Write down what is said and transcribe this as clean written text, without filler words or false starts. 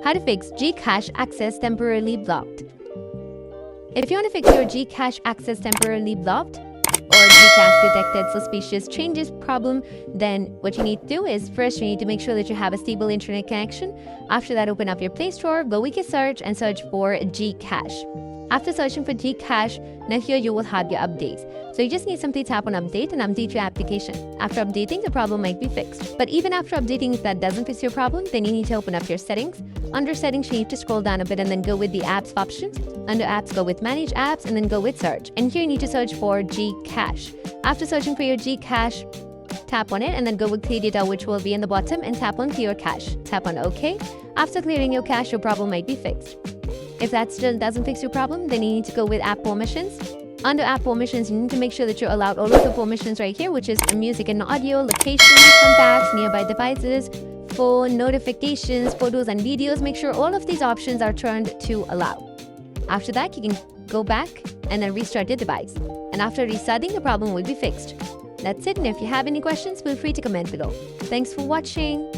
How to fix GCash Access Temporarily Blocked. If you want to fix your GCash Access Temporarily Blocked or GCash detected suspicious changes problem, then what you need to do is first you need to make sure that you have a stable internet connection. After that, open up your Play Store, go with your search and search for GCash. After searching for GCash, now here you will have your updates. So you just need simply tap on update and update your application. After updating, the problem might be fixed. But even after updating, if that doesn't fix your problem, then you need to open up your settings. Under settings, you need to scroll down a bit and then go with the apps options. Under apps, go with manage apps and then go with search. And here you need to search for GCash. After searching for your GCash, tap on it and then go with clear data, which will be in the bottom, and tap on clear cache. Tap on OK. After clearing your cache, your problem might be fixed. If that still doesn't fix your problem, then you need to go with app permissions. Under app permissions, you need to make sure that you're allowed all of the permissions right here, which is music and audio, location, contacts, nearby devices, phone, notifications, photos and videos. Make sure all of these options are turned to allow. After that, you can go back and then restart your device. And after restarting, the problem will be fixed. That's it, and if you have any questions, feel free to comment below. Thanks for watching.